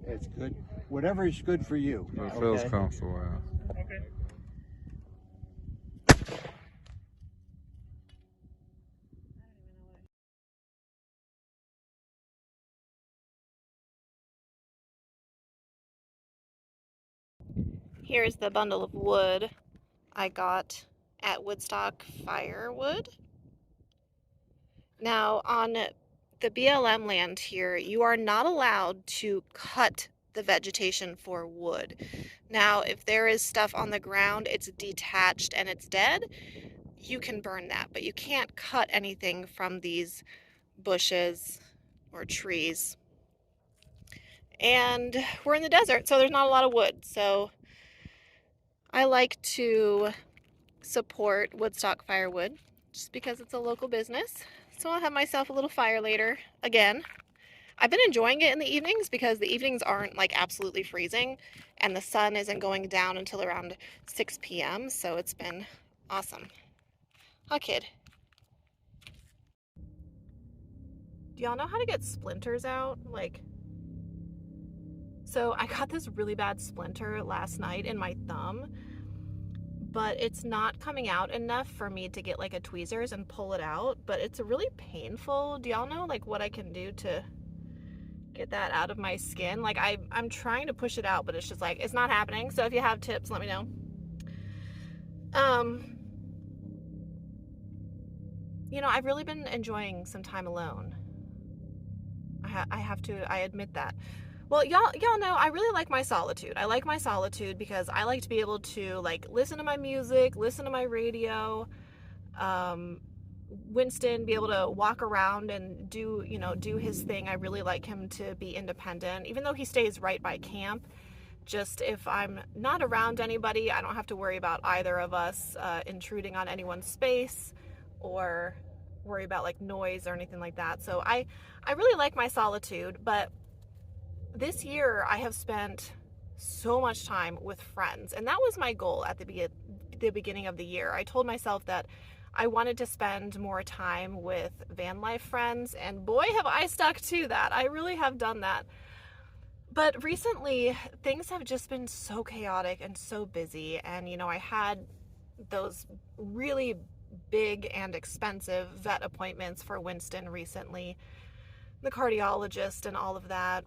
It's good. Whatever is good for you. It feels comfortable. Yeah. Okay. Here's the bundle of wood I got at Woodstock Firewood. Now, on the BLM land here, you are not allowed to cut the vegetation for wood. Now, if there is stuff on the ground, it's detached and it's dead, you can burn that, but you can't cut anything from these bushes or trees. And we're in the desert, so there's not a lot of wood. So I like to support Woodstock Firewood just because it's a local business. So I'll have myself a little fire later again. I've been enjoying it in the evenings because the evenings aren't like absolutely freezing and the sun isn't going down until around 6 p.m. So it's been awesome. Huh, kid? Do y'all know how to get splinters out? So I got this really bad splinter last night in my thumb, but it's not coming out enough for me to get like a tweezers and pull it out, but it's really painful. Do y'all know like what I can do to get that out of my skin? Like I'm trying to push it out, but it's just like, it's not happening. So if you have tips, let me know. You know, I've really been enjoying some time alone. I admit that. Well, y'all know I really like my solitude. I like my solitude because I like to be able to like listen to my music, listen to my radio, Winston be able to walk around and do his thing. I really like him to be independent, even though he stays right by camp. Just if I'm not around anybody, I don't have to worry about either of us intruding on anyone's space or worry about like noise or anything like that. So I really like my solitude, but this year I have spent so much time with friends, and that was my goal at the beginning of the year. I told myself that I wanted to spend more time with van life friends, and boy have I stuck to that. I really have done that. But recently things have just been so chaotic and so busy, and I had those really big and expensive vet appointments for Winston recently, the cardiologist and all of that.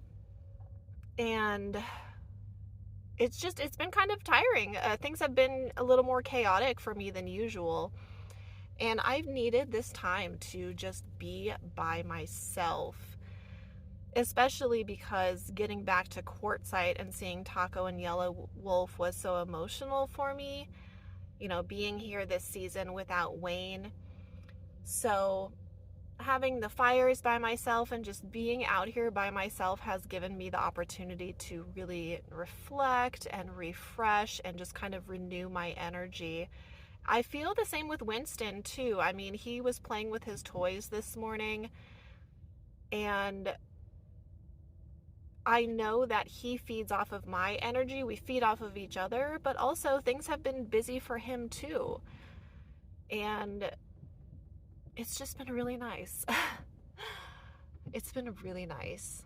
And it's been kind of tiring. Things have been a little more chaotic for me than usual. And I've needed this time to just be by myself, especially because getting back to Quartzsite and seeing Taco and Yellow Wolf was so emotional for me, being here this season without Wayne. So having the fires by myself and just being out here by myself has given me the opportunity to really reflect and refresh and just kind of renew my energy. I feel the same with Winston too. I mean, he was playing with his toys this morning, and I know that he feeds off of my energy. We feed off of each other, but also things have been busy for him too. And it's just been really nice. It's been really nice.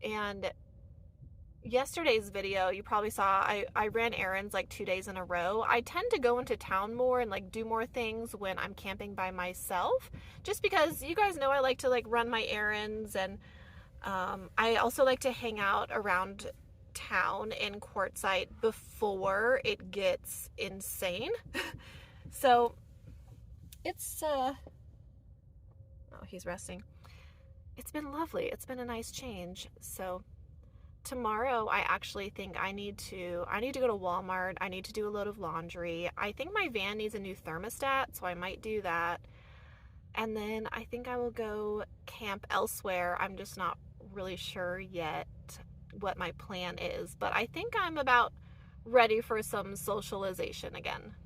And yesterday's video, you probably saw, I ran errands like 2 days in a row. I tend to go into town more and like do more things when I'm camping by myself, just because you guys know I like to like run my errands, and I also like to hang out around town in Quartzsite before it gets insane. So it's oh, he's resting. It's been lovely. It's been a nice change. So tomorrow I actually think I need to go to Walmart. I need to do a load of laundry. I think my van needs a new thermostat, so I might do that. And then I think I will go camp elsewhere. I'm just not really sure yet what my plan is, but I think I'm about ready for some socialization again.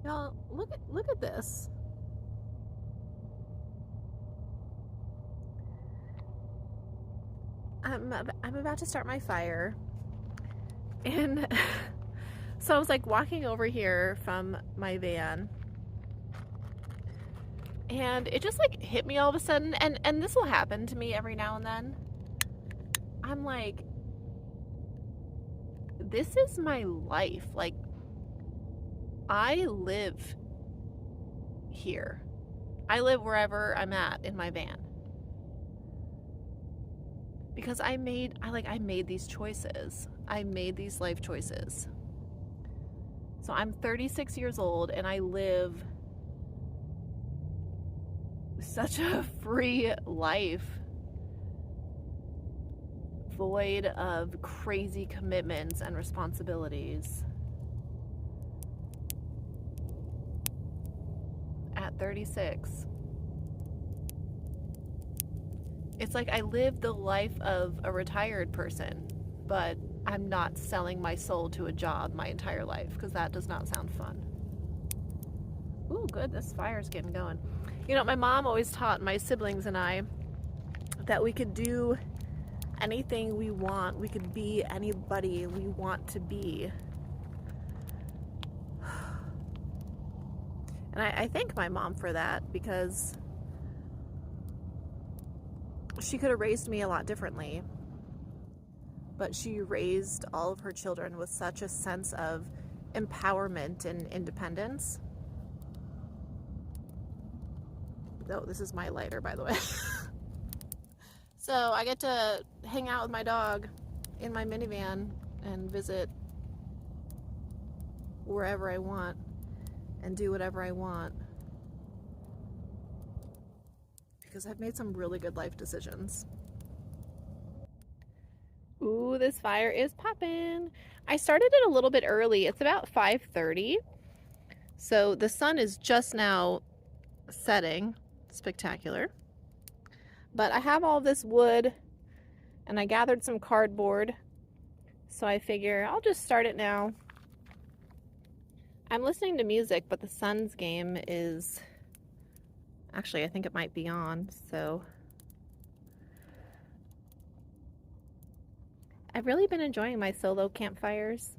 Y'all, look at this. I'm about to start my fire, and so I was like walking over here from my van, and it just like hit me all of a sudden, and this will happen to me every now and then. I'm like, this is my life. Like, I live here. I live wherever I'm at in my van. Because I made these choices. I made these life choices. So I'm 36 years old and I live such a free life, void of crazy commitments and responsibilities. At 36. It's like I live the life of a retired person, but I'm not selling my soul to a job my entire life, because that does not sound fun. Ooh, good, this fire's getting going. You know, my mom always taught my siblings and I that we could do anything we want. We could be anybody we want to be. And I thank my mom for that, because she could have raised me a lot differently, but she raised all of her children with such a sense of empowerment and independence. Oh, this is my lighter, by the way. So I get to hang out with my dog in my minivan and visit wherever I want and do whatever I want, because I've made some really good life decisions. Ooh, this fire is popping. I started it a little bit early. It's about 5:30. So the sun is just now setting. Spectacular. But I have all this wood and I gathered some cardboard. So I figure I'll just start it now. I'm listening to music, but the Suns game is... Actually, I think it might be on, so... I've really been enjoying my solo campfires.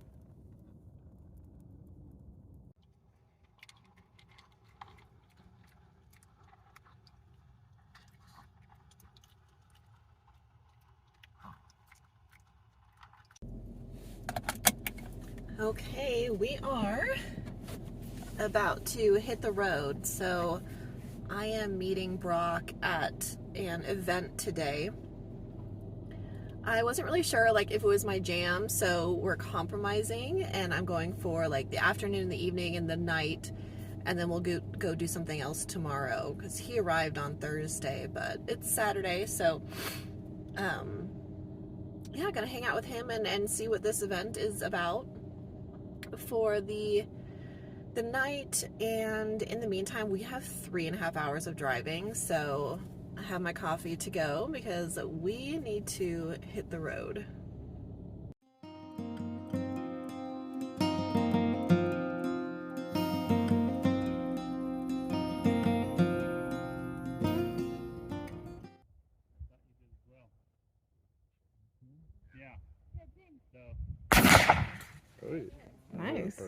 Okay, we are about to hit the road, so I am meeting Brock at an event today. I wasn't really sure like if it was my jam, so we're compromising, and I'm going for like the afternoon, the evening, and the night, and then we'll go do something else tomorrow, because he arrived on Thursday, but it's Saturday, so yeah, gonna hang out with him and see what this event is about for the night. And in the meantime, we have 3.5 hours of driving, so I have my coffee to go because we need to hit the road. Nice.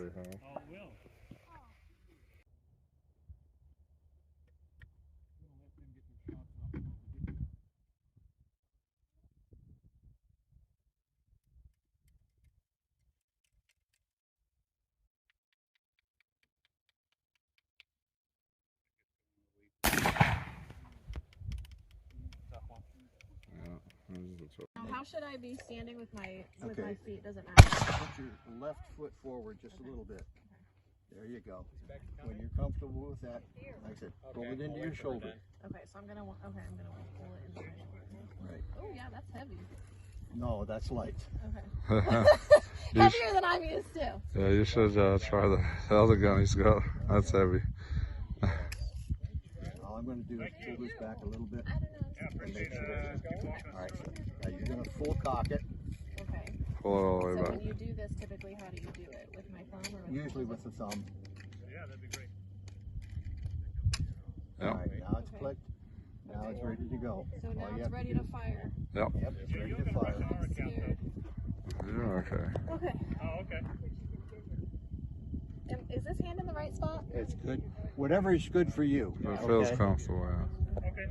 How should I be standing with my feet? Doesn't matter. Put your left foot forward just a little bit. There you go. When you're comfortable with that, like I said, pull it into your shoulder. Okay, so I'm gonna pull it into my shoulder. Right. Oh yeah, that's heavy. No, that's light. Okay. Heavier than I'm used to. Yeah, you should try the other gun he's got. That's heavy. All I'm going to do is pull this back a little bit and make sure. All right, so now you're going to full cock it. Okay. Pull it all the way So back. when you do this, typically, how do you do it? With my thumb or with Usually with the thumb. Yeah, that'd be great. Yep. All right, now it's clicked. Now it's ready to go. So now it's ready to fire. Yep. Yep, it's ready to fire. I'm scared. Yeah, okay. Okay. Oh, okay. Is this hand in the right spot? It's good. Whatever is good for you. It feels okay? comfortable, yeah. Okay.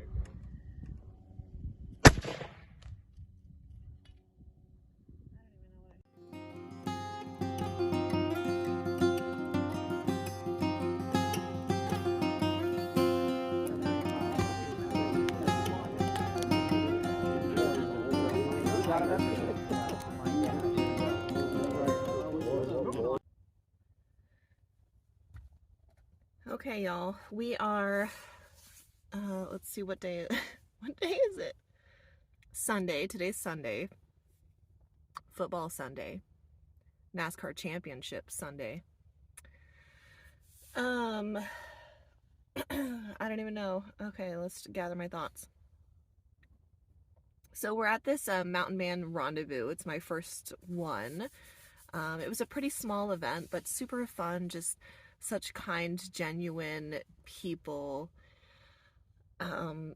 Okay, y'all, we are, let's see what day, what day is it? Sunday. Today's Sunday. Football Sunday. NASCAR Championship Sunday. I don't even know. Okay, let's gather my thoughts. So we're at this Mountain Man Rendezvous. It's my first one. It was a pretty small event, but super fun. Just such kind, genuine people. You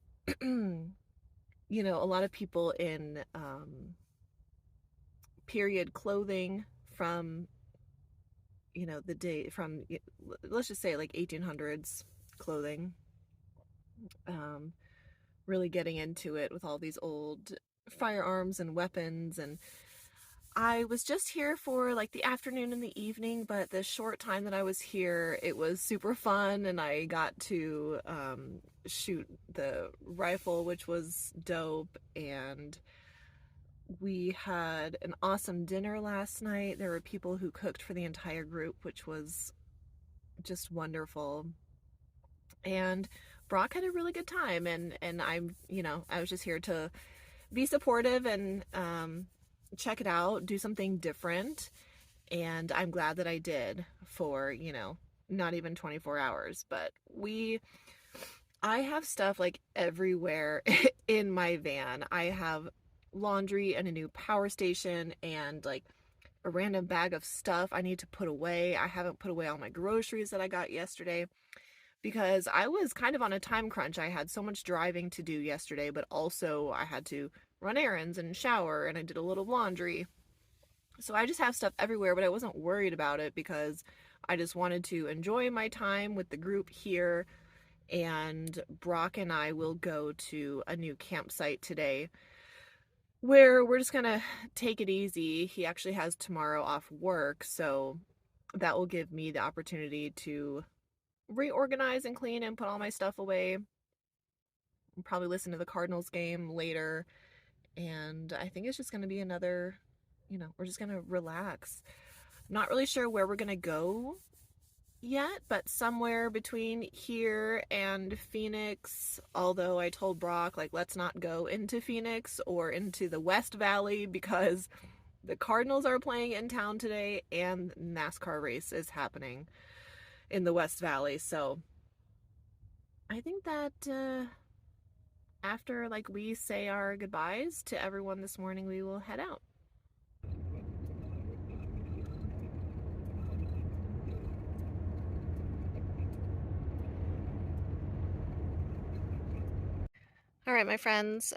know, a lot of people in period clothing from, you know, the day from, let's just say like 1800s clothing. Really getting into it with all these old firearms and weapons. And I was just here for like the afternoon and the evening, but the short time that I was here, it was super fun, and I got to shoot the rifle, which was dope. And we had an awesome dinner last night. There were people who cooked for the entire group, which was just wonderful. And Brock had a really good time, and I'm, you know, I was just here to be supportive and check it out, do something different. And I'm glad that I did for, you know, not even 24 hours, but I have stuff like everywhere in my van. I have laundry and a new power station and like a random bag of stuff I need to put away. I haven't put away all my groceries that I got yesterday because I was kind of on a time crunch. I had so much driving to do yesterday, but also I had to run errands and shower, and I did a little laundry. So I just have stuff everywhere, but I wasn't worried about it because I just wanted to enjoy my time with the group here. And Brock and I will go to a new campsite today where we're just gonna take it easy. He actually has tomorrow off work, so that will give me the opportunity to reorganize and clean and put all my stuff away. I'll probably listen to the Cardinals game later. And I think it's just going to be another, you know, we're just going to relax. Not really sure where we're going to go yet, but somewhere between here and Phoenix. Although I told Brock, like, let's not go into Phoenix or into the West Valley because the Cardinals are playing in town today and NASCAR race is happening in the West Valley. So I think that after like we say our goodbyes to everyone this morning, we will head out. All right, my friends,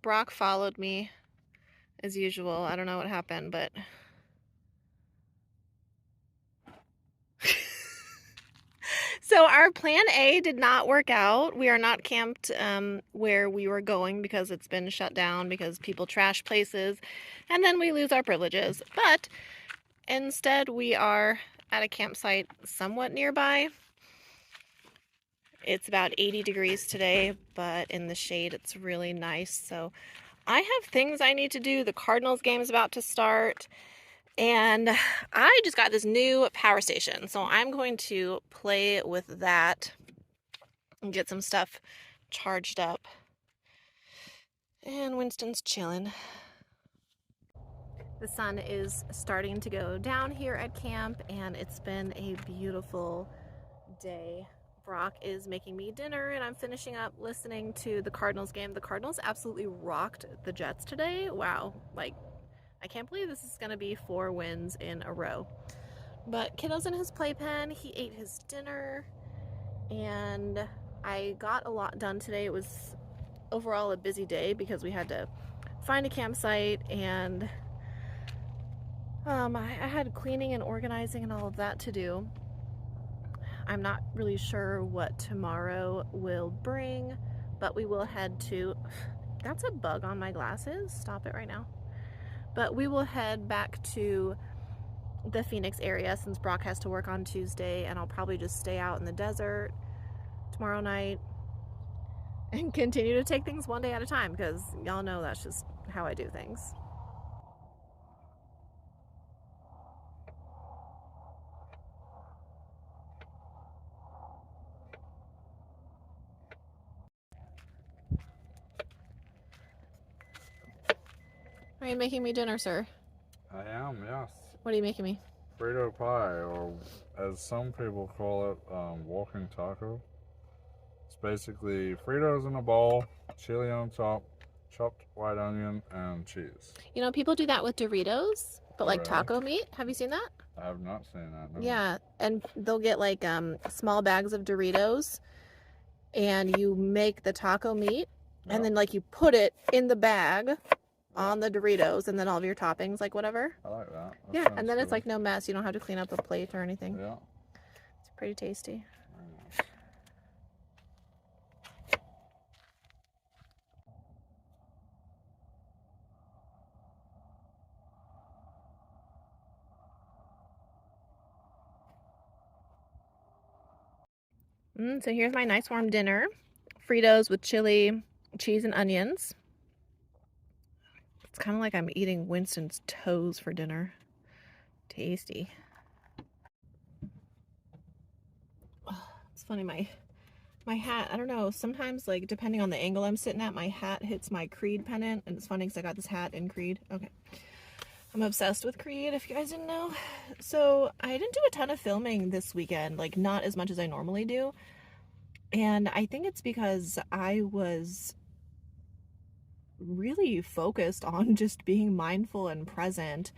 Brock followed me as usual. I don't know what happened, but so our plan A did not work out. We are not camped where we were going because it's been shut down because people trash places and then we lose our privileges. But instead we are at a campsite somewhat nearby. It's about 80 degrees today, but in the shade it's really nice. So I have things I need to do. The Cardinals game is about to start. And I just got this new power station, so I'm going to play with that and get some stuff charged up. And Winston's chilling. The sun is starting to go down here at camp, and it's been a beautiful day. Brock is making me dinner, and I'm finishing up listening to the Cardinals game. The Cardinals absolutely rocked the Jets today. Wow, like, I can't believe this is going to be 4 wins in a row. But kiddo's in his playpen. He ate his dinner. And I got a lot done today. It was overall a busy day because we had to find a campsite, and I had cleaning and organizing and all of that to do. I'm not really sure what tomorrow will bring, but we will head to, that's a bug on my glasses, stop it right now. But we will head back to the Phoenix area since Brock has to work on Tuesday, and I'll probably just stay out in the desert tomorrow night and continue to take things one day at a time, because y'all know that's just how I do things. Are you making me dinner, sir? I am, yes. What are you making me? Frito pie, or as some people call it, walking taco. It's basically Fritos in a bowl, chili on top, chopped white onion, and cheese. You know, people do that with Doritos, but like Really? taco meat. Have you seen that? I have not seen that, no. Yeah, and they'll get like small bags of Doritos, and you make the taco meat, and then like you put it in the bag on the Doritos, and then all of your toppings, like whatever. I like that. Yeah, and then it's like no mess. You don't have to clean up a plate or anything. Yeah. It's pretty tasty. So here's my nice warm dinner. Fritos with chili, cheese, and onions. It's kind of like I'm eating Winston's toes for dinner. Tasty. Oh, it's funny, my hat, I don't know, sometimes like depending on the angle I'm sitting at, my hat hits my Creed pennant, and it's funny because I got this hat in Creed. Okay. I'm obsessed with Creed, if you guys didn't know. So I didn't do a ton of filming this weekend, like not as much as I normally do. And I think it's because I was really focused on just being mindful and present.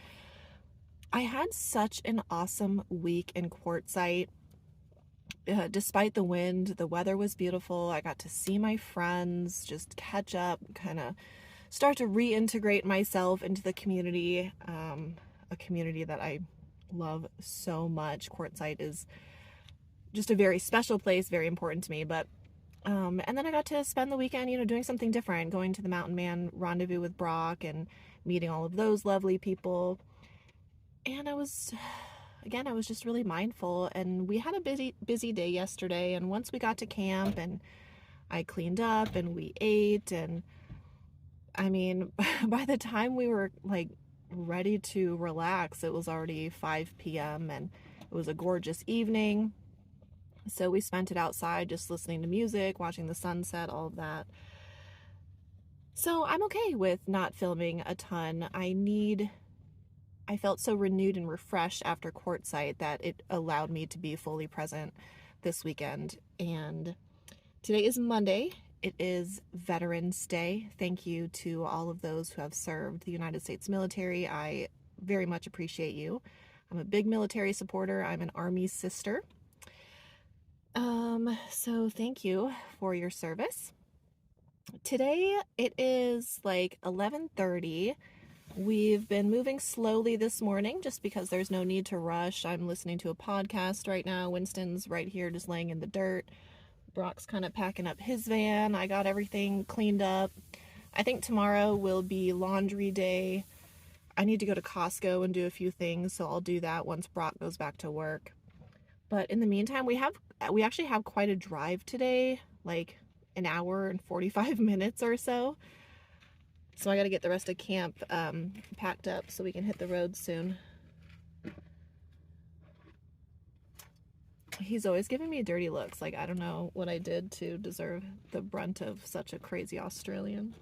I had such an awesome week in Quartzsite. Despite the wind, the weather was beautiful. I got to see my friends, just catch up, kind of start to reintegrate myself into the community, a community that I love so much. Quartzsite is just a very special place, very important to me. But and then I got to spend the weekend, you know, doing something different, going to the Mountain Man Rendezvous with Brock and meeting all of those lovely people. And I was just really mindful, and we had a busy day yesterday. And once we got to camp and I cleaned up and we ate, and I mean, by the time we were like ready to relax, it was already 5 p.m. and it was a gorgeous evening. So we spent it outside just listening to music, watching the sunset, all of that. So I'm okay with not filming a ton. I felt so renewed and refreshed after Quartzsite that it allowed me to be fully present this weekend. And today is Monday. It is Veterans Day. Thank you to all of those who have served the United States military. I very much appreciate you. I'm a big military supporter. I'm an Army sister. So thank you for your service. Today it is like 11:30. We've been moving slowly this morning just because there's no need to rush. I'm listening to a podcast right now. Winston's right here just laying in the dirt. Brock's kind of packing up his van. I got everything cleaned up. I think tomorrow will be laundry day. I need to go to Costco and do a few things, so I'll do that once Brock goes back to work. But in the meantime, we actually have quite a drive today, like an hour and 45 minutes or so. So I got to get the rest of camp packed up so we can hit the road soon. He's always giving me dirty looks. Like, I don't know what I did to deserve the brunt of such a crazy Australian.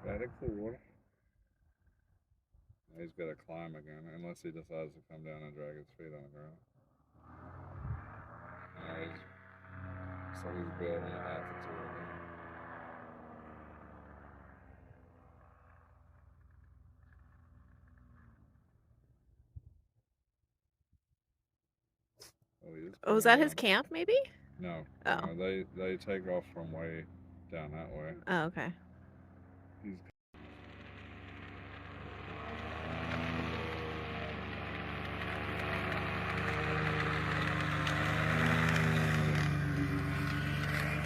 That cool. He's got to climb again, unless he decides to come down and drag his feet on the ground. He's so he's building an altitude again. Oh, is that his camp, maybe? No. Oh. No, they take off from way down that way. Oh, okay. He's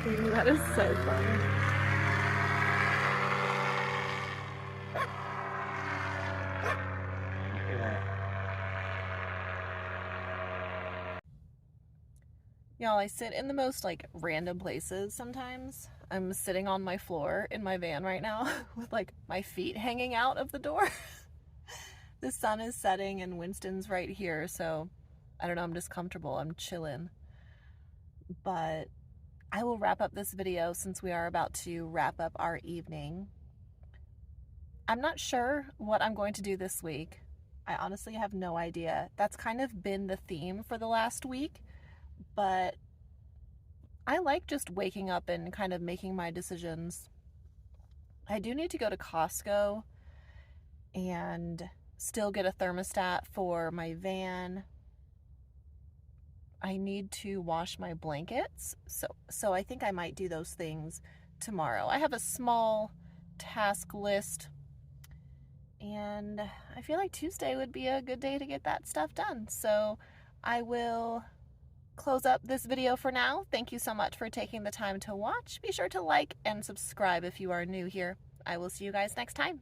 That is so funny. Y'all, I sit in the most like random places sometimes. I'm sitting on my floor in my van right now with like my feet hanging out of the door. The sun is setting and Winston's right here, so I don't know, I'm just comfortable. I'm chilling. But I will wrap up this video since we are about to wrap up our evening. I'm not sure what I'm going to do this week. I honestly have no idea. That's kind of been the theme for the last week, but I like just waking up and kind of making my decisions. I do need to go to Costco and still get a thermostat for my van. I need to wash my blankets, so I think I might do those things tomorrow. I have a small task list, and I feel like Tuesday would be a good day to get that stuff done. So I will close up this video for now. Thank you so much for taking the time to watch. Be sure to like and subscribe if you are new here. I will see you guys next time.